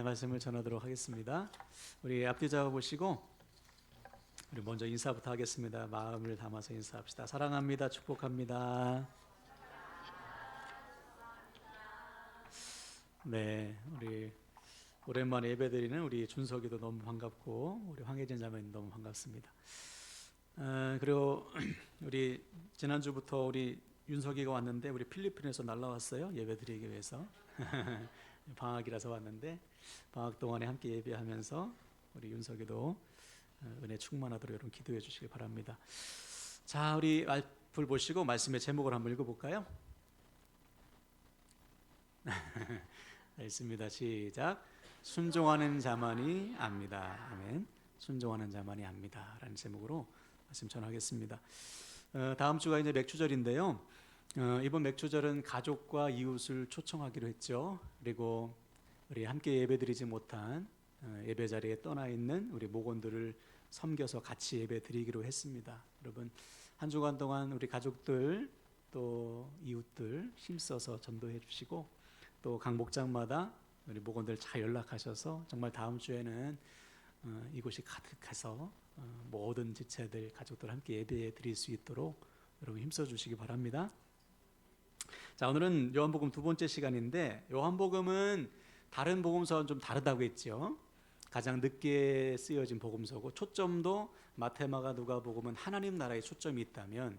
말씀을 전하도록 하겠습니다. 우리 앞뒤 잡아보시고 우리 먼저 인사부터 하겠습니다. 마음을 담아서 인사합시다. 사랑합니다. 축복합니다. 네, 우리 오랜만에 예배드리는 우리 준석이도 너무 반갑고 우리 황혜진 자매님 너무 반갑습니다. 그리고 우리 지난주부터 우리 윤석이가 왔는데 우리 필리핀에서 날라왔어요. 예배드리기 위해서. 방학이라서 왔는데 방학 동안에 함께 예배하면서 우리 윤석이도 은혜 충만하도록 여러분 기도해 주시기 바랍니다. 자, 우리 말풀 보시고 말씀의 제목을 한번 읽어볼까요? 있습니다. 시작. 순종하는 자만이 압니다. 아멘. 순종하는 자만이 압니다. 라는 제목으로 말씀 전하겠습니다. 다음 주가 이제 맥주절인데요. 이번 맥주절은 가족과 이웃을 초청하기로 했죠. 그리고 우리 함께 예배드리지 못한 예배 자리에 떠나 있는 우리 목원들을 섬겨서 같이 예배 드리기로 했습니다. 여러분 한 주간 동안 우리 가족들 또 이웃들 힘써서 전도해 주시고 또 각 목장마다 우리 목원들 잘 연락하셔서 정말 다음 주에는 이곳이 가득해서 모든 지체들 가족들 함께 예배 드릴 수 있도록 여러분 힘써 주시기 바랍니다. 자, 오늘은 요한복음 두 번째 시간인데 요한복음은 다른 복음서와는 좀 다르다고 했죠. 가장 늦게 쓰여진 복음서고 초점도 마태, 마가, 누가복음은 하나님 나라에 초점이 있다면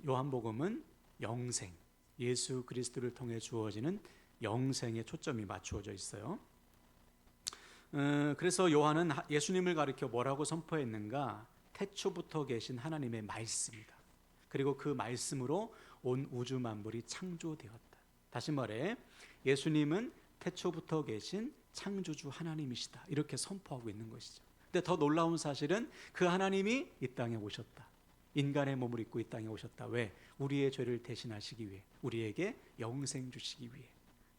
요한복음은 영생, 예수 그리스도를 통해 주어지는 영생에 초점이 맞추어져 있어요. 그래서 요한은 예수님을 가리켜 뭐라고 선포했는가? 태초부터 계신 하나님의 말씀이다. 그리고 그 말씀으로 온 우주 만물이 창조되었다. 다시 말해 예수님은 태초부터 계신 창조주 하나님이시다. 이렇게 선포하고 있는 것이죠. 근데 더 놀라운 사실은 그 하나님이 이 땅에 오셨다. 인간의 몸을 입고 이 땅에 오셨다. 왜? 우리의 죄를 대신하시기 위해, 우리에게 영생 주시기 위해.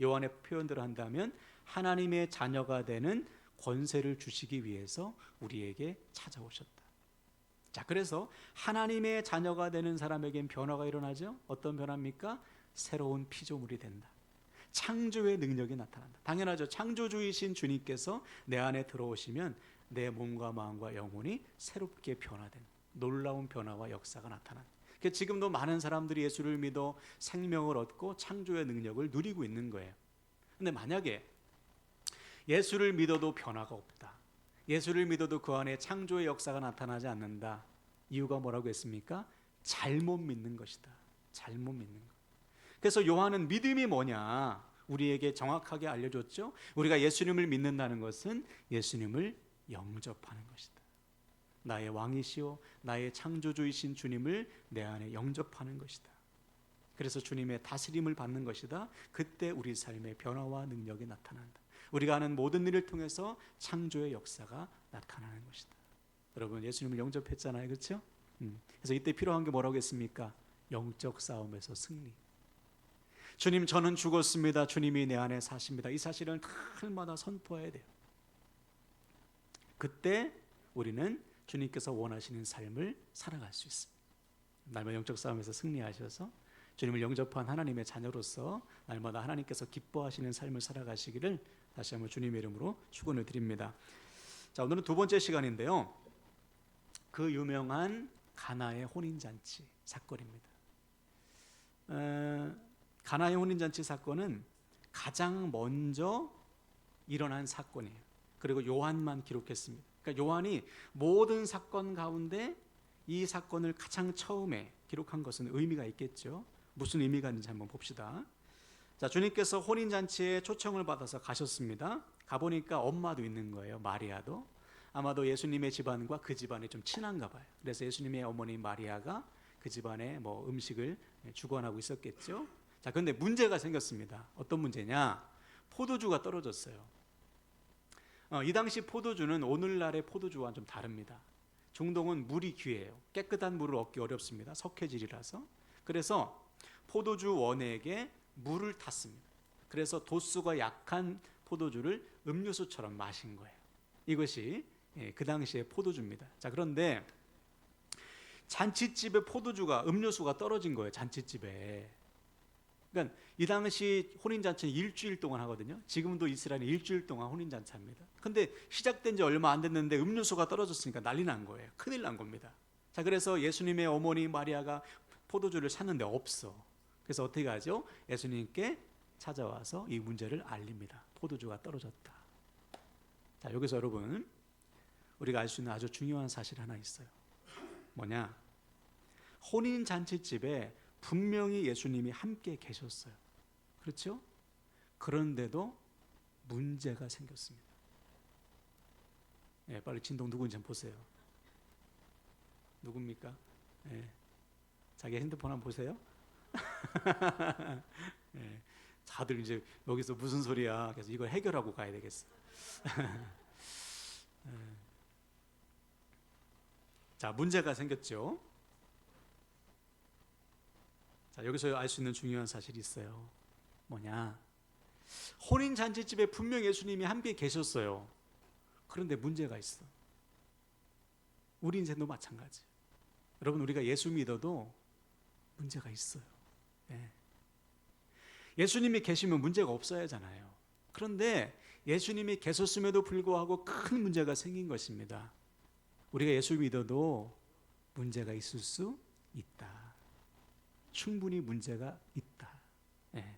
요한의 표현대로 한다면 하나님의 자녀가 되는 권세를 주시기 위해서 우리에게 찾아오셨다. 자, 그래서 하나님의 자녀가 되는 사람에겐 변화가 일어나죠. 어떤 변화입니까? 새로운 피조물이 된다. 창조의 능력이 나타난다. 당연하죠. 창조주이신 주님께서 내 안에 들어오시면 내 몸과 마음과 영혼이 새롭게 변화된다. 놀라운 변화와 역사가 나타난다. 지금도 많은 사람들이 예수를 믿어 생명을 얻고 창조의 능력을 누리고 있는 거예요. 근데 만약에 예수를 믿어도 변화가 없다. 예수를 믿어도 그 안에 창조의 역사가 나타나지 않는다. 이유가 뭐라고 했습니까? 잘못 믿는 것이다. 잘못 믿는 것. 그래서 요한은 믿음이 뭐냐? 우리에게 정확하게 알려줬죠. 우리가 예수님을 믿는다는 것은 예수님을 영접하는 것이다. 나의 왕이시오 나의 창조주이신 주님을 내 안에 영접하는 것이다. 그래서 주님의 다스림을 받는 것이다. 그때 우리 삶의 변화와 능력이 나타난다. 우리가 하는 모든 일을 통해서 창조의 역사가 나타나는 것이다. 여러분 예수님을 영접했잖아요. 그렇죠? 그래서 이때 필요한 게 뭐라고 했습니까? 영적 싸움에서 승리. 주님 저는 죽었습니다. 주님이 내 안에 사십니다. 이 사실을 날마다 선포해야 돼요. 그때 우리는 주님께서 원하시는 삶을 살아갈 수 있습니다. 날마다 영적 싸움에서 승리하셔서 주님을 영접한 하나님의 자녀로서 날마다 하나님께서 기뻐하시는 삶을 살아가시기를 다시 한번 주님의 이름으로 축원을 드립니다. 자, 오늘은 두 번째 시간인데요. 그 유명한 가나의 혼인잔치 사건입니다. 가나의 혼인잔치 사건은 가장 먼저 일어난 사건이에요. 그리고 요한만 기록했습니다. 그러니까 요한이 모든 사건 가운데 이 사건을 가장 처음에 기록한 것은 의미가 있겠죠. 무슨 의미가 있는지 한번 봅시다. 자, 주님께서 혼인잔치에 초청을 받아서 가셨습니다. 가보니까 엄마도 있는 거예요. 마리아도. 아마도 예수님의 집안과 그 집안이 좀 친한가 봐요. 그래서 예수님의 어머니 마리아가 그 집안에 뭐 음식을 주관하고 있었겠죠. 자, 그런데 문제가 생겼습니다. 어떤 문제냐? 포도주가 떨어졌어요. 이 당시 포도주는 오늘날의 포도주와는 좀 다릅니다. 중동은 물이 귀해요. 깨끗한 물을 얻기 어렵습니다. 석회질이라서. 그래서 포도주 원액에 물을 탔습니다. 그래서 도수가 약한 포도주를 음료수처럼 마신 거예요. 이것이 그 당시의 포도주입니다. 자, 그런데 잔치집에 포도주가 음료수가 떨어진 거예요. 잔치집에. 그러니까 이 당시 혼인잔치는 일주일 동안 하거든요. 지금도 이스라엘은 일주일 동안 혼인잔치합니다. 근데 시작된 지 얼마 안 됐는데 음료수가 떨어졌으니까 난리 난 거예요. 큰일 난 겁니다. 자, 그래서 예수님의 어머니 마리아가 포도주를 찾는데 없어. 그래서 어떻게 하죠? 예수님께 찾아와서 이 문제를 알립니다. 포도주가 떨어졌다. 자, 여기서 여러분 우리가 알 수 있는 아주 중요한 사실 하나 있어요. 뭐냐? 혼인잔치집에 분명히 예수님이 함께 계셨어요. 그렇죠? 그런데도 문제가 생겼습니다. 예, 빨리 진동 누구인지 한번 보세요. 누굽니까? 예, 자기 핸드폰 한번 보세요. 예, 다들 이제 여기서 무슨 소리야? 그래서 이걸 해결하고 가야 되겠어. 예. 자, 문제가 생겼죠. 자, 여기서 알 수 있는 중요한 사실이 있어요. 뭐냐? 혼인잔치집에 분명 예수님이 함께 계셨어요. 그런데 문제가 있어. 우리 인생도 마찬가지. 여러분, 우리가 예수 믿어도 문제가 있어요. 네. 예수님이 계시면 문제가 없어야 하잖아요. 그런데 예수님이 계셨음에도 불구하고 큰 문제가 생긴 것입니다. 우리가 예수 믿어도 문제가 있을 수 있다. 충분히 문제가 있다. 네.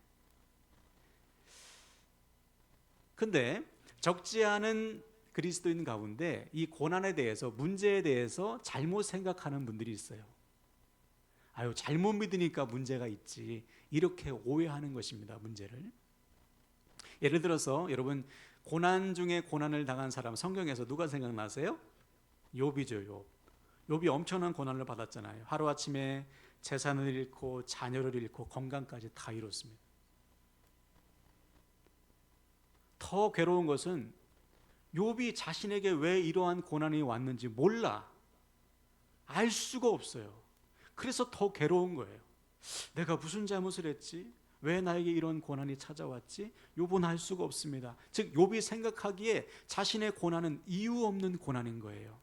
근데 적지 않은 그리스도인 가운데 이 고난에 대해서, 문제에 대해서 잘못 생각하는 분들이 있어요. 아유, 잘못 믿으니까 문제가 있지, 이렇게 오해하는 것입니다. 문제를. 예를 들어서 여러분, 고난 중에 고난을 당한 사람 성경에서 누가 생각나세요? 욥이죠. 욥이 엄청난 고난을 받았잖아요. 하루아침에 재산을 잃고 자녀를 잃고 건강까지 다 잃었습니다. 더 괴로운 것은 욥이 자신에게 왜 이러한 고난이 왔는지 몰라. 알 수가 없어요. 그래서 더 괴로운 거예요. 내가 무슨 잘못을 했지? 왜 나에게 이런 고난이 찾아왔지? 욥은 알 수가 없습니다. 즉 욥이 생각하기에 자신의 고난은 이유 없는 고난인 거예요.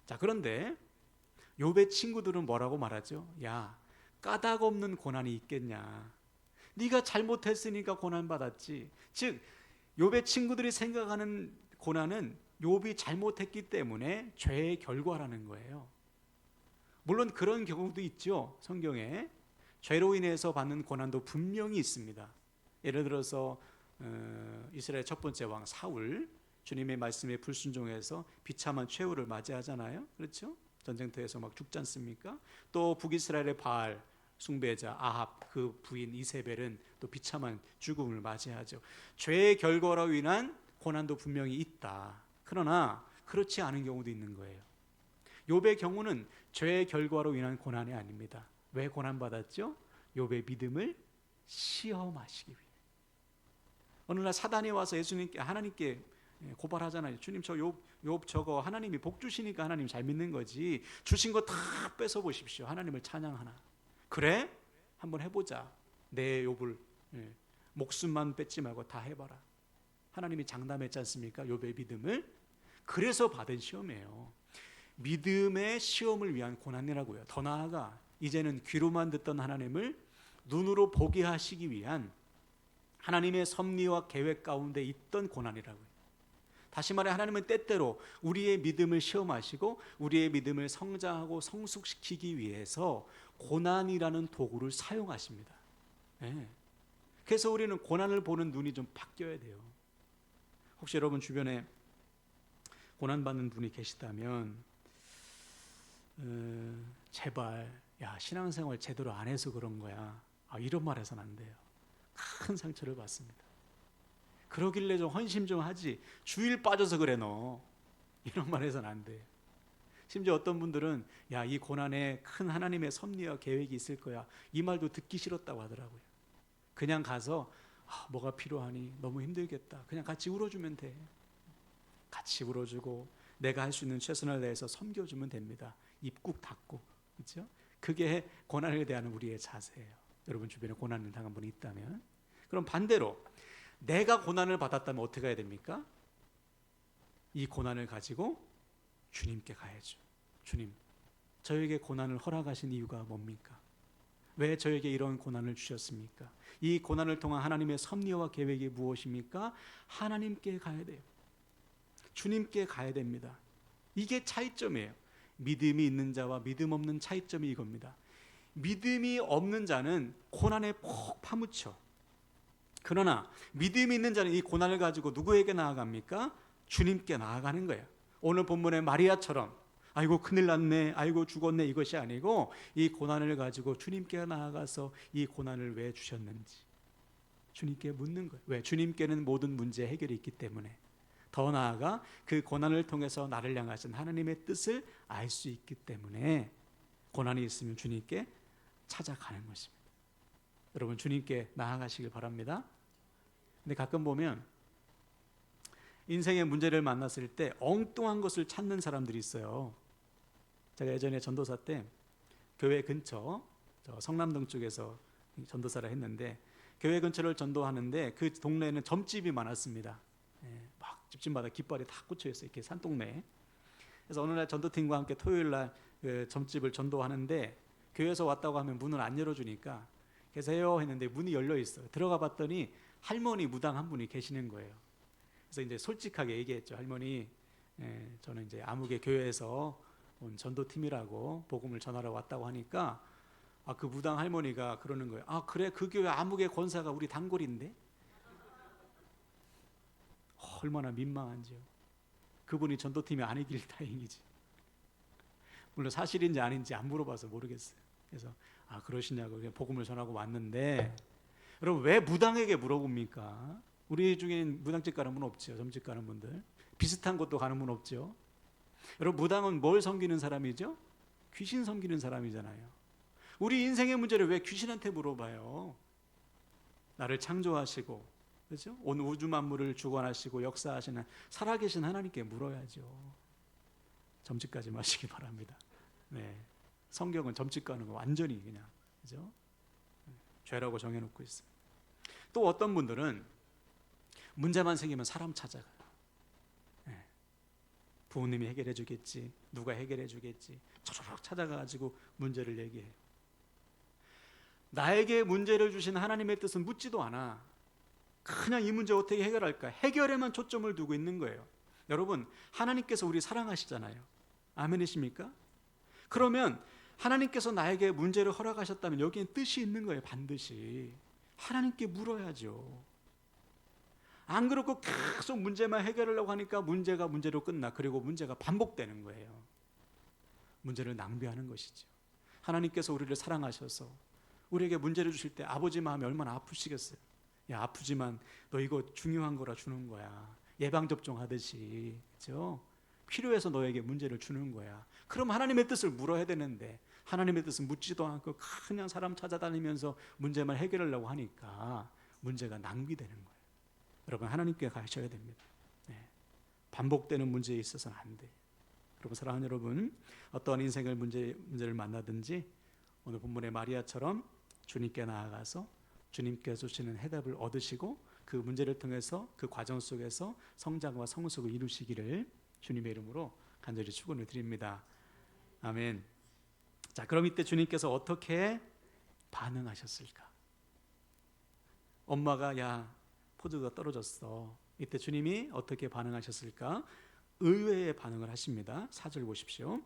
자, 그런데 욥의 친구들은 뭐라고 말하죠? 야, 까닭 없는 고난이 있겠냐? 네가 잘못했으니까 고난받았지. 즉 욥의 친구들이 생각하는 고난은 욥이 잘못했기 때문에 죄의 결과라는 거예요. 물론 그런 경우도 있죠. 성경에 죄로 인해서 받는 고난도 분명히 있습니다. 예를 들어서 이스라엘 첫 번째 왕 사울, 주님의 말씀에 불순종해서 비참한 최후를 맞이하잖아요. 그렇죠? 전쟁터에서 막 죽지 않습니까? 또 북이스라엘의 바알 숭배자 아합, 그 부인 이세벨은 또 비참한 죽음을 맞이하죠. 죄의 결과로 인한 고난도 분명히 있다. 그러나 그렇지 않은 경우도 있는 거예요. 욥의 경우는 죄의 결과로 인한 고난이 아닙니다. 왜 고난받았죠? 욥의 믿음을 시험하시기 위해. 어느 날 사단이 와서 예수님께, 하나님께 고발하잖아요. 주님, 욥 저거 하나님이 복 주시니까 하나님 잘 믿는 거지, 주신 거 다 뺏어 보십시오. 하나님을 찬양하나? 그래? 한번 해보자. 내 욥을 목숨만 뺏지 말고 다 해봐라. 하나님이 장담했지 않습니까? 욥의 믿음을. 그래서 받은 시험이에요. 믿음의 시험을 위한 고난이라고요. 더 나아가 이제는 귀로만 듣던 하나님을 눈으로 보게 하시기 위한 하나님의 섭리와 계획 가운데 있던 고난이라고요. 다시 말해 하나님은 때때로 우리의 믿음을 시험하시고 우리의 믿음을 성장하고 성숙시키기 위해서 고난이라는 도구를 사용하십니다. 네. 그래서 우리는 고난을 보는 눈이 좀 바뀌어야 돼요. 혹시 여러분 주변에 고난받는 분이 계시다면 제발, 야, 신앙생활 제대로 안 해서 그런 거야, 이런 말 해서는 안 돼요. 큰 상처를 받습니다. 그러길래 좀 헌신 좀 하지, 주일 빠져서 그래 너, 이런 말 해서는 안 돼요. 심지어 어떤 분들은 야, 이 고난에 큰 하나님의 섭리와 계획이 있을 거야, 이 말도 듣기 싫었다고 하더라고요. 그냥 가서 뭐가 필요하니, 너무 힘들겠다, 그냥 같이 울어주면 돼. 같이 울어주고 내가 할 수 있는 최선을 다해서 섬겨주면 됩니다. 입 꾹 닫고. 그렇죠? 그게 고난에 대한 우리의 자세예요. 여러분 주변에 고난을 당한 분이 있다면. 그럼 반대로 내가 고난을 받았다면 어떻게 해야 됩니까? 이 고난을 가지고 주님께 가야죠. 주님, 저에게 고난을 허락하신 이유가 뭡니까? 왜 저에게 이런 고난을 주셨습니까? 이 고난을 통한 하나님의 섭리와 계획이 무엇입니까? 하나님께 가야 돼요. 주님께 가야 됩니다. 이게 차이점이에요. 믿음이 있는 자와 믿음 없는 차이점이 이겁니다. 믿음이 없는 자는 고난에 푹 파묻혀. 그러나 믿음이 있는 자는 이 고난을 가지고 누구에게 나아갑니까? 주님께 나아가는 거예요. 오늘 본문의 마리아처럼 아이고 큰일 났네, 아이고 죽었네, 이것이 아니고 이 고난을 가지고 주님께 나아가서 이 고난을 왜 주셨는지 주님께 묻는 거예요. 왜? 주님께는 모든 문제 해결이 있기 때문에. 더 나아가 그 고난을 통해서 나를 향하신 하나님의 뜻을 알 수 있기 때문에 고난이 있으면 주님께 찾아가는 것입니다. 여러분, 주님께 나아가시길 바랍니다. 근데 가끔 보면 인생의 문제를 만났을 때 엉뚱한 것을 찾는 사람들이 있어요. 제가 예전에 전도사 때 교회 근처 성남동 쪽에서 전도사를 했는데, 교회 근처를 전도하는데 그 동네에는 점집이 많았습니다. 막 집집마다 깃발이 다 꽂혀 있어요. 이렇게 산동네에. 그래서 어느 날 전도팀과 함께 토요일 날 그 점집을 전도하는데, 교회에서 왔다고 하면 문을 안 열어주니까 계세요 했는데 문이 열려 있어요. 들어가 봤더니 할머니 무당 한 분이 계시는 거예요. 그래서 이제 솔직하게 얘기했죠. 할머니, 저는 이제 아무개 교회에서 온 전도팀이라고 복음을 전하러 왔다고 하니까 그 무당 할머니가 그러는 거예요. 아 그래, 그 교회 아무개 권사가 우리 단골인데. 얼마나 민망한지요. 그분이 전도팀이 아니길 다행이지. 물론 사실인지 아닌지 안 물어봐서 모르겠어요. 그래서 그러시냐고 그냥 복음을 전하고 왔는데, 여러분 왜 무당에게 물어봅니까? 우리 중엔 무당집 가는 분 없죠. 점집 가는 분들. 비슷한 곳도 가는 분 없죠. 여러분, 무당은 뭘 섬기는 사람이죠? 귀신 섬기는 사람이잖아요. 우리 인생의 문제를 왜 귀신한테 물어봐요? 나를 창조하시고, 그렇죠? 온 우주 만물을 주관하시고 역사하시는 살아계신 하나님께 물어야죠. 점집 가지 마시기 바랍니다. 네, 성경은 점집 가는 거 완전히 그냥, 그죠? 죄라고 정해놓고 있어요. 또 어떤 분들은 문제만 생기면 사람 찾아가요. 네. 부모님이 해결해 주겠지, 누가 해결해 주겠지, 초로록 찾아가가지고 문제를 얘기해요. 나에게 문제를 주신 하나님의 뜻은 묻지도 않아. 그냥 이 문제 어떻게 해결할까? 해결에만 초점을 두고 있는 거예요. 여러분, 하나님께서 우리 사랑하시잖아요. 아멘이십니까? 그러면 하나님께서 나에게 문제를 허락하셨다면 여기엔 뜻이 있는 거예요. 반드시 하나님께 물어야죠. 안 그렇고 계속 문제만 해결하려고 하니까 문제가 문제로 끝나. 그리고 문제가 반복되는 거예요. 문제를 낭비하는 것이죠. 하나님께서 우리를 사랑하셔서 우리에게 문제를 주실 때 아버지 마음이 얼마나 아프시겠어요. 야, 아프지만 너 이거 중요한 거라 주는 거야. 예방접종 하듯이, 그렇죠? 필요해서 너에게 문제를 주는 거야. 그럼 하나님의 뜻을 물어야 되는데 하나님의 뜻은 묻지도 않고 그냥 사람 찾아다니면서 문제만 해결하려고 하니까 문제가 낭비되는 거예요. 여러분, 하나님께 가셔야 됩니다. 네. 반복되는 문제에 있어서는 안 돼. 여러분, 사랑하는 여러분, 어떠한 인생을 문제를 만나든지 오늘 본문의 마리아처럼 주님께 나아가서 주님께서 주시는 해답을 얻으시고 그 문제를 통해서 그 과정 속에서 성장과 성숙을 이루시기를 주님의 이름으로 간절히 축원을 드립니다. 아멘. 자, 그럼 이때 주님께서 어떻게 반응하셨을까? 엄마가 야, 포도가 떨어졌어. 이때 주님이 어떻게 반응하셨을까? 의외의 반응을 하십니다. 4절 보십시오.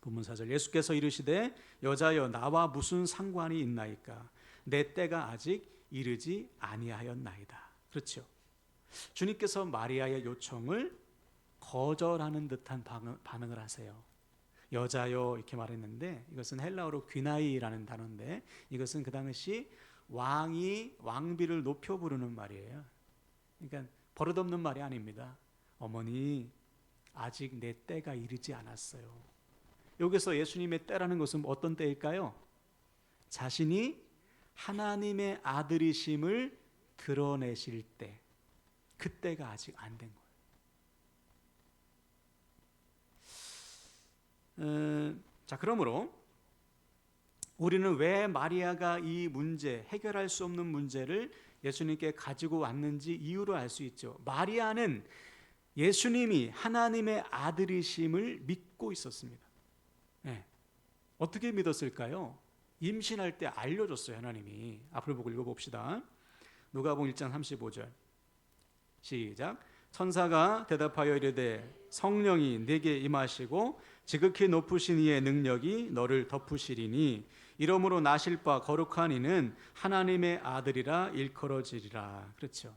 본문 4절. 예수께서 이르시되 여자여 나와 무슨 상관이 있나이까? 내 때가 아직 이르지 아니하였나이다. 그렇죠. 주님께서 마리아의 요청을 거절하는 듯한 반응을 하세요. 여자요 이렇게 말했는데 이것은 헬라어로 귀나이라는 단어인데 이것은 그 당시 왕이 왕비를 높여 부르는 말이에요. 그러니까 버릇없는 말이 아닙니다. 어머니, 아직 내 때가 이르지 않았어요. 여기서 예수님의 때라는 것은 어떤 때일까요? 자신이 하나님의 아들이심을 드러내실 때, 그때가 아직 안 된 거예요. 자, 그러므로 우리는 왜 마리아가 이 문제, 해결할 수 없는 문제를 예수님께 가지고 왔는지 이유를 알 수 있죠. 마리아는 예수님이 하나님의 아들이심을 믿고 있었습니다. 네. 어떻게 믿었을까요? 임신할 때 알려줬어요, 하나님이. 앞으로 보고 읽어봅시다. 누가복음 1장 35절 시작. 천사가 대답하여 이르되 성령이 네게 임하시고 지극히 높으신 이의 능력이 너를 덮으시리니 이러므로 나실 바 거룩한 이는 하나님의 아들이라 일컬어지리라. 그렇죠.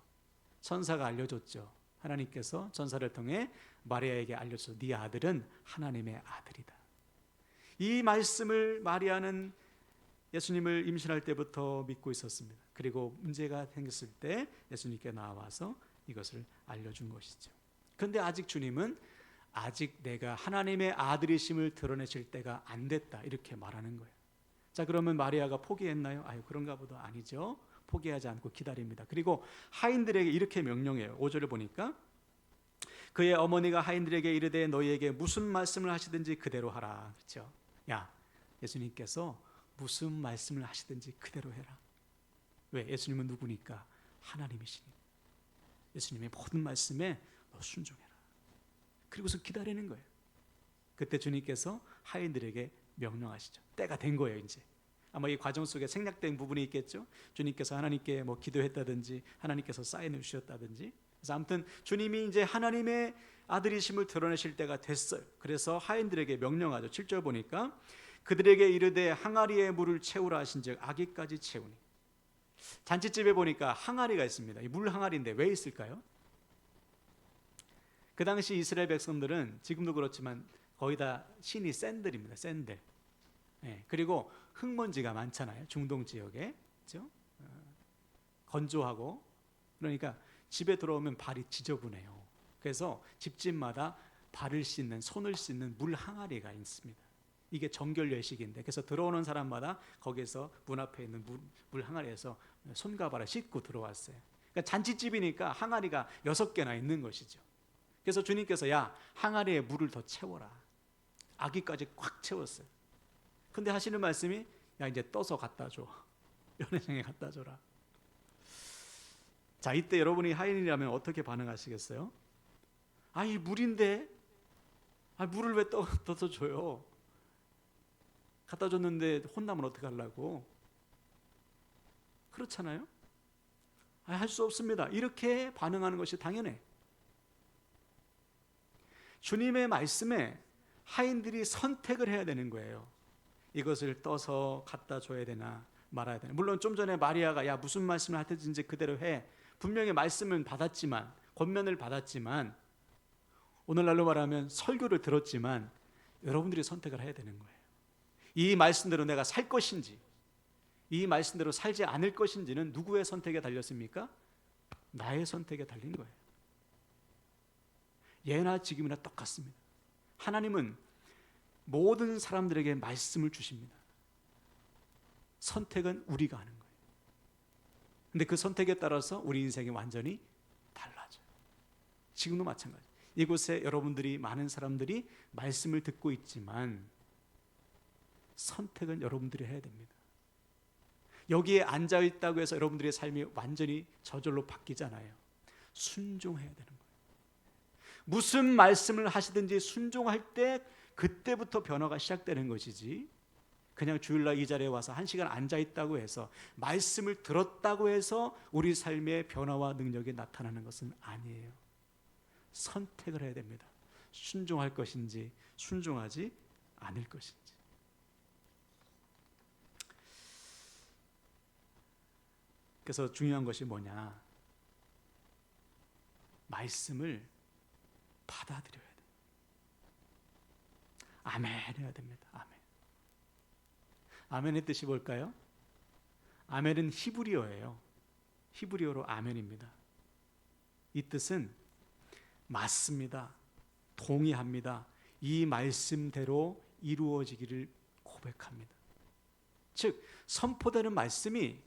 천사가 알려줬죠. 하나님께서 천사를 통해 마리아에게 알려줬어. 네 아들은 하나님의 아들이다. 이 말씀을 마리아는 예수님을 임신할 때부터 믿고 있었습니다. 그리고 문제가 생겼을 때 예수님께 나와서 이것을 알려준 것이죠. 그런데 아직 주님은 아직 내가 하나님의 아들이심을 드러내실 때가 안 됐다, 이렇게 말하는 거예요. 자, 그러면 마리아가 포기했나요? 아유, 그런가 보다. 아니죠. 포기하지 않고 기다립니다. 그리고 하인들에게 이렇게 명령해요. 5절을 보니까 그의 어머니가 하인들에게 이르되 너희에게 무슨 말씀을 하시든지 그대로 하라. 그렇죠? 야, 예수님께서 무슨 말씀을 하시든지 그대로 해라. 왜? 예수님은 누구니까? 하나님이시니까. 예수님의 모든 말씀에 너 순종해라. 그리고서 기다리는 거예요. 그때 주님께서 하인들에게 명령하시죠. 때가 된 거예요, 이제. 아마 이 과정 속에 생략된 부분이 있겠죠. 주님께서 하나님께 뭐 기도했다든지 하나님께서 사인을 주셨다든지. 그래서 아무튼 주님이 이제 하나님의 아들이심을 드러내실 때가 됐어요. 그래서 하인들에게 명령하죠. 7절 보니까 그들에게 이르되 항아리에 물을 채우라 하신즉 아기까지 채우니. 잔치집에 보니까 항아리가 있습니다. 이 물 항아리인데 왜 있을까요? 그 당시 이스라엘 백성들은 지금도 그렇지만 거의 다 신이 샌들입니다. 샌들. 네, 그리고 흙먼지가 많잖아요. 중동 지역에. 그렇죠? 건조하고. 그러니까 집에 들어오면 발이 지저분해요. 그래서 집집마다 발을 씻는, 손을 씻는 물 항아리가 있습니다. 이게 정결 예식인데, 그래서 들어오는 사람마다 거기서 문 앞에 있는 물 항아리에서 손과 발을 씻고 들어왔어요. 그러니까 잔치집이니까 항아리가 6개나 있는 것이죠. 그래서 주님께서 야, 항아리에 물을 더 채워라. 아기까지 꽉 채웠어요. 근데 하시는 말씀이 야, 이제 떠서 갖다 줘. 연회장에 갖다 줘라. 자, 이때 여러분이 하인이라면 어떻게 반응하시겠어요? 아, 이 물인데, 아, 물을 왜 떠서 줘요? 갖다 줬는데 혼나면 어떡하려고? 그렇잖아요? 아, 할 수 없습니다. 이렇게 반응하는 것이 당연해. 주님의 말씀에 하인들이 선택을 해야 되는 거예요. 이것을 떠서 갖다 줘야 되나 말아야 되나. 물론 좀 전에 마리아가 야, 무슨 말씀을 하든지 그대로 해. 분명히 말씀은 받았지만, 권면을 받았지만, 오늘날로 말하면 설교를 들었지만 여러분들이 선택을 해야 되는 거예요. 이 말씀대로 내가 살 것인지, 이 말씀대로 살지 않을 것인지는 누구의 선택에 달렸습니까? 나의 선택에 달린 거예요. 예나 지금이나 똑같습니다. 하나님은 모든 사람들에게 말씀을 주십니다. 선택은 우리가 하는 거예요. 근데 그 선택에 따라서 우리 인생이 완전히 달라져요. 지금도 마찬가지. 이곳에 여러분들이, 많은 사람들이 말씀을 듣고 있지만 선택은 여러분들이 해야 됩니다. 여기에 앉아있다고 해서 여러분들의 삶이 완전히 저절로 바뀌잖아요. 순종해야 되는 거예요. 무슨 말씀을 하시든지 순종할 때 그때부터 변화가 시작되는 것이지, 그냥 주일날 이 자리에 와서 1시간 앉아있다고 해서, 말씀을 들었다고 해서 우리 삶의 변화와 능력이 나타나는 것은 아니에요. 선택을 해야 됩니다. 순종할 것인지 순종하지 않을 것인지. 그래서 중요한 것이 뭐냐? 말씀을 받아들여야 돼요. 아멘 해야 됩니다. 아멘. 아멘의 뜻이 뭘까요? 아멘은 히브리어예요. 히브리어로 아멘입니다. 이 뜻은 맞습니다. 동의합니다. 이 말씀대로 이루어지기를 고백합니다. 즉, 선포되는 말씀이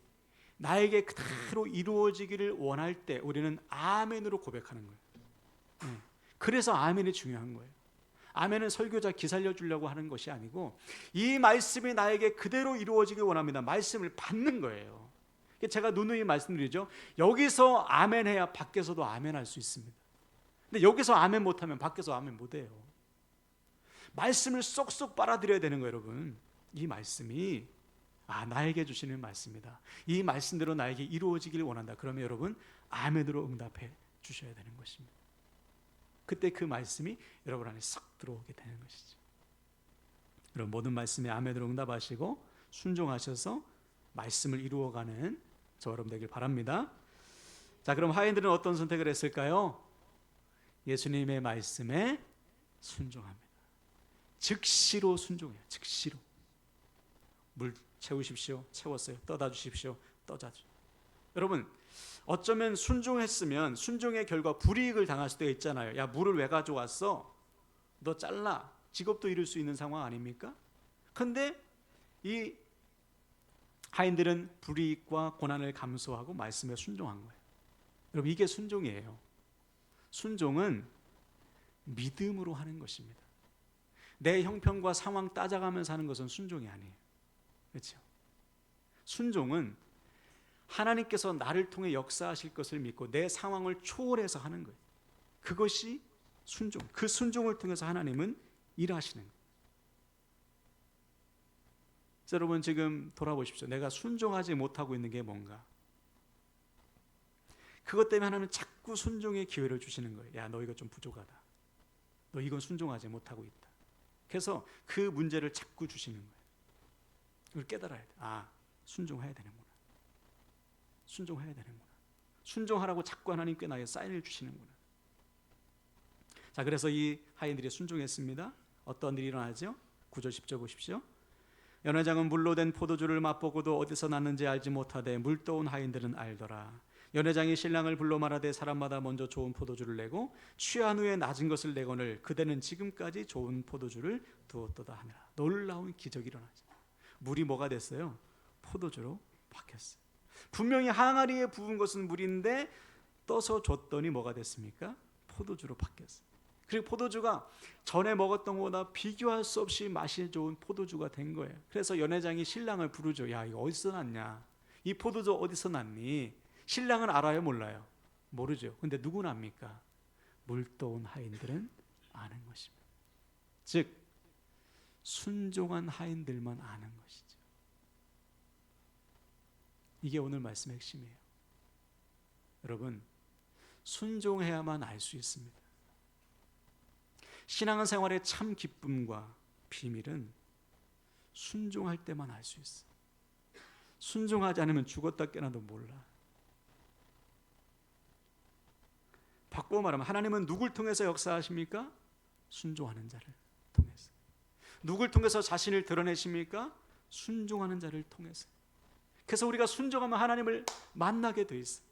나에게 그대로 이루어지기를 원할 때 우리는 아멘으로 고백하는 거예요. 그래서 아멘이 중요한 거예요. 아멘은 설교자 기살려 주려고 하는 것이 아니고 이 말씀이 나에게 그대로 이루어지길 원합니다. 말씀을 받는 거예요. 제가 누누이 말씀드리죠. 여기서 아멘해야 밖에서도 아멘할 수 있습니다. 근데 여기서 아멘 못하면 밖에서 아멘 못해요. 말씀을 쏙쏙 빨아들여야 되는 거예요, 여러분. 이 말씀이 나에게 주시는 말씀이다. 이 말씀대로 나에게 이루어지길 원한다. 그러면 여러분 아멘으로 응답해 주셔야 되는 것입니다. 그때 그 말씀이 여러분 안에 싹 들어오게 되는 것이죠. 여러분 모든 말씀에 아멘으로 응답하시고 순종하셔서 말씀을 이루어가는 저 여러분 되길 바랍니다. 자, 그럼 하인들은 어떤 선택을 했을까요? 예수님의 말씀에 순종합니다. 즉시로 순종해요. 즉시로. 물 채우십시오. 채웠어요. 떠다 주십시오. 떠다 주십시오. 여러분 어쩌면 순종했으면 순종의 결과 불이익을 당할 수도 있잖아요. 야, 물을 왜 가져왔어? 너 잘라. 직업도 잃을 수 있는 상황 아닙니까? 그런데 이 하인들은 불이익과 고난을 감수하고 말씀에 순종한 거예요. 여러분 이게 순종이에요. 순종은 믿음으로 하는 것입니다. 내 형편과 상황 따져가면서 하는 것은 순종이 아니에요. 그렇죠? 순종은 하나님께서 나를 통해 역사하실 것을 믿고 내 상황을 초월해서 하는 거예요. 그것이 순종. 그 순종을 통해서 하나님은 일하시는 거예요. 자, 여러분 지금 돌아보십시오. 내가 순종하지 못하고 있는 게 뭔가? 그것 때문에 하나님은 자꾸 순종의 기회를 주시는 거예요. 야, 너 이거 좀 부족하다. 너 이건 순종하지 못하고 있다. 그래서 그 문제를 자꾸 주시는 거예요. 이걸 깨달아야 돼. 순종해야 되는구나. 순종해야 되는구나. 순종하라고 자꾸 하나님께 나의 사인을 주시는구나. 자, 그래서 이 하인들이 순종했습니다. 어떤 일이 일어나죠? 9절 10절 보십시오. 연회장은 물로 된 포도주를 맛보고도 어디서 났는지 알지 못하되 물떠온 하인들은 알더라. 연회장이 신랑을 불러 말하되 사람마다 먼저 좋은 포도주를 내고 취한 후에 낮은 것을 내거늘 그대는 지금까지 좋은 포도주를 두었도다 하니라. 놀라운 기적이 일어나죠. 물이 뭐가 됐어요? 포도주로 바뀌었어요. 분명히 항아리에 부은 것은 물인데 떠서 줬더니 뭐가 됐습니까? 포도주로 바뀌었어요. 그리고 포도주가 전에 먹었던 것보다 비교할 수 없이 맛이 좋은 포도주가 된 거예요. 그래서 연회장이 신랑을 부르죠. 야, 이거 어디서 났냐? 이 포도주 어디서 났니? 신랑은 알아요, 몰라요? 모르죠. 근데 누구는 압니까? 물떠온 하인들은 아는 것입니다. 즉 순종한 하인들만 아는 것이죠. 이게 오늘 말씀의 핵심이에요. 여러분 순종해야만 알 수 있습니다. 신앙생활의 참 기쁨과 비밀은 순종할 때만 알 수 있어요. 순종하지 않으면 죽었다 깨나도 몰라. 바꾸어 말하면 하나님은 누굴 통해서 역사하십니까? 순종하는 자를 통해서. 누굴 통해서 자신을 드러내십니까? 순종하는 자를 통해서. 그래서 우리가 순종하면 하나님을 만나게 돼 있어요.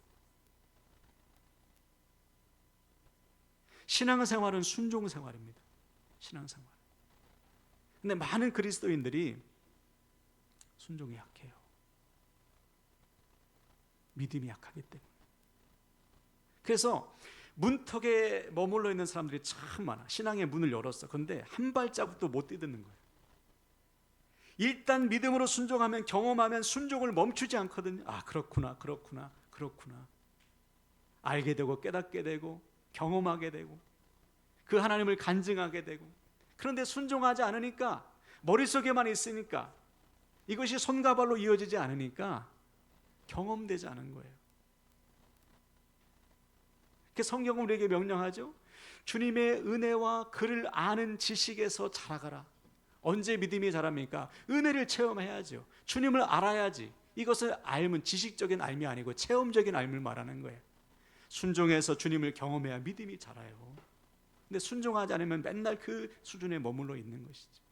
신앙생활은 순종생활입니다. 신앙생활. 근데 많은 그리스도인들이 순종이 약해요. 믿음이 약하기 때문에. 그래서 문턱에 머물러 있는 사람들이 참 많아. 신앙의 문을 열었어. 그런데 한 발자국도 못 뛰는 거예요. 일단 믿음으로 순종하면, 경험하면 순종을 멈추지 않거든요. 그렇구나. 알게 되고 깨닫게 되고 경험하게 되고 그 하나님을 간증하게 되고. 그런데 순종하지 않으니까, 머릿속에만 있으니까, 이것이 손과 발로 이어지지 않으니까 경험되지 않은 거예요. 성경은 우리에게 명령하죠. 주님의 은혜와 그를 아는 지식에서 자라가라. 언제 믿음이 자랍니까? 은혜를 체험해야죠. 주님을 알아야지. 이것을 알면 지식적인 알미 아니고 체험적인 알미를 말하는 거예요. 순종해서 주님을 경험해야 믿음이 자라요. 근데 순종하지 않으면 맨날 그 수준에 머물러 있는 것이죠.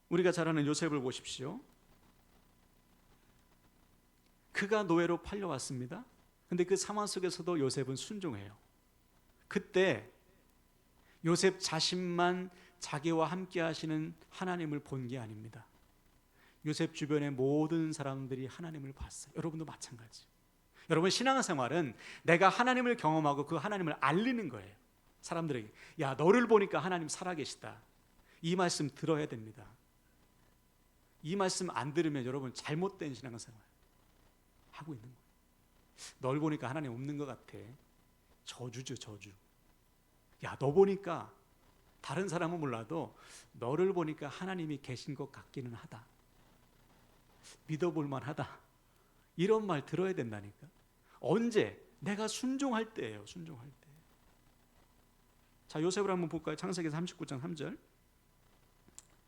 우리가 잘 아는 요셉을 보십시오. 그가 노예로 팔려왔습니다. 근데 그 상황 속에서도 요셉은 순종해요. 그때 요셉 자신만 자기와 함께 하시는 하나님을 본 게 아닙니다. 요셉 주변의 모든 사람들이 하나님을 봤어요. 여러분도 마찬가지. 여러분 신앙생활은 내가 하나님을 경험하고 그 하나님을 알리는 거예요. 사람들에게 야, 너를 보니까 하나님 살아계시다. 이 말씀 들어야 됩니다. 이 말씀 안 들으면 여러분 잘못된 신앙생활 하고 있는 거예요. 널 보니까 하나님 없는 것 같아. 저주죠, 저주. 야, 너 보니까 다른 사람은 몰라도 너를 보니까 하나님이 계신 것 같기는 하다. 믿어볼 만하다. 이런 말 들어야 된다니까. 언제? 내가 순종할 때예요. 순종할 때. 자, 요셉을 한번 볼까요? 창세기 39장 3절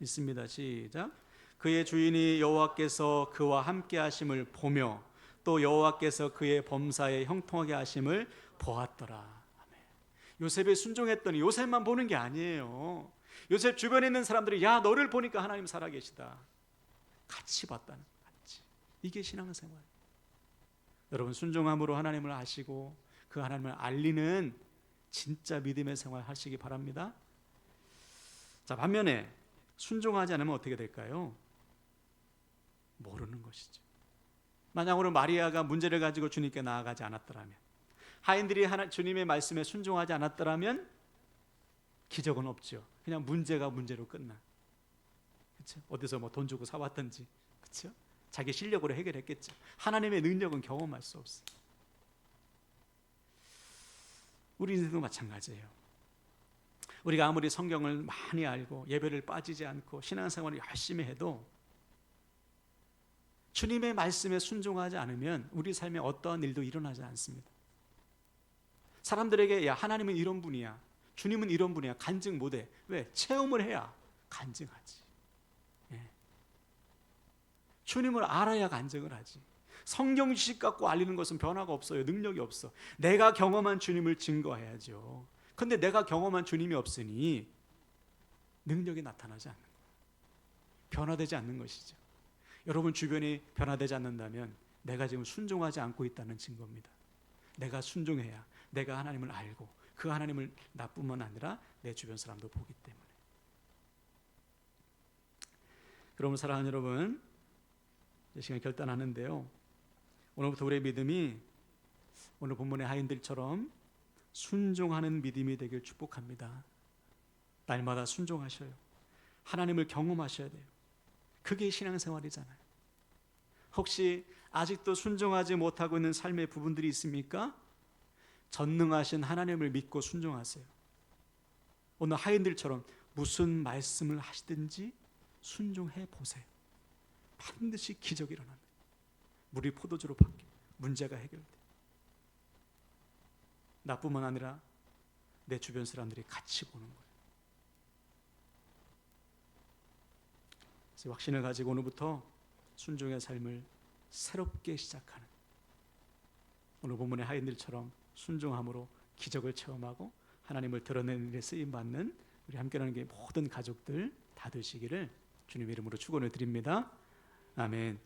있습니다. 시작. 그의 주인이 여호와께서 그와 함께 하심을 보며 또 여호와께서 그의 범사에 형통하게 하심을 보았더라. 아멘. 요셉이 순종했더니 요셉만 보는 게 아니에요. 요셉 주변에 있는 사람들이 야, 너를 보니까 하나님 살아계시다. 같이 봤다는 거. 같이. 이게 신앙생활. 여러분, 순종함으로 하나님을 아시고 그 하나님을 알리는 진짜 믿음의 생활 하시기 바랍니다. 자, 반면에 순종하지 않으면 어떻게 될까요? 모르는 것이죠. 만약 오늘 마리아가 문제를 가지고 주님께 나아가지 않았더라면, 하인들이 주님의 말씀에 순종하지 않았더라면 기적은 없죠. 그냥 문제가 문제로 끝나. 그렇죠? 어디서 뭐 돈 주고 사왔든지, 그렇죠? 자기 실력으로 해결했겠죠. 하나님의 능력은 경험할 수 없어요. 우리 인생도 마찬가지예요. 우리가 아무리 성경을 많이 알고 예배를 빠지지 않고 신앙생활을 열심히 해도 주님의 말씀에 순종하지 않으면 우리 삶에 어떠한 일도 일어나지 않습니다. 사람들에게 야, 하나님은 이런 분이야, 주님은 이런 분이야 간증 못해. 왜? 체험을 해야 간증하지. 예. 주님을 알아야 간증을 하지. 성경 지식 갖고 알리는 것은 변화가 없어요. 능력이 없어. 내가 경험한 주님을 증거해야죠. 그런데 내가 경험한 주님이 없으니 능력이 나타나지 않는 거예요. 변화되지 않는 것이죠. 여러분 주변이 변화되지 않는다면 내가 지금 순종하지 않고 있다는 증거입니다. 내가 순종해야 내가 하나님을 알고 그 하나님을 나뿐만 아니라 내 주변 사람도 보기 때문에. 그러면 사랑하는 여러분, 이 시간 결단하는데요, 오늘부터 우리의 믿음이 오늘 본문의 하인들처럼 순종하는 믿음이 되길 축복합니다. 날마다 순종하셔요. 하나님을 경험하셔야 돼요. 그게 신앙생활이잖아요. 혹시 아직도 순종하지 못하고 있는 삶의 부분들이 있습니까? 전능하신 하나님을 믿고 순종하세요. 오늘 하인들처럼 무슨 말씀을 하시든지 순종해 보세요. 반드시 기적이 일어납니다. 물이 포도주로 바뀌고 문제가 해결돼요. 나뿐만 아니라 내 주변 사람들이 같이 보는 거예요. 그래서 확신을 가지고 오늘부터 순종의 삶을 새롭게 시작하는, 오늘 본문의 하인들처럼 순종함으로 기적을 체험하고 하나님을 드러내는 일에 쓰임받는 우리 함께하는 게 모든 가족들 다 되시기를 주님의 이름으로 축원을 드립니다. 아멘.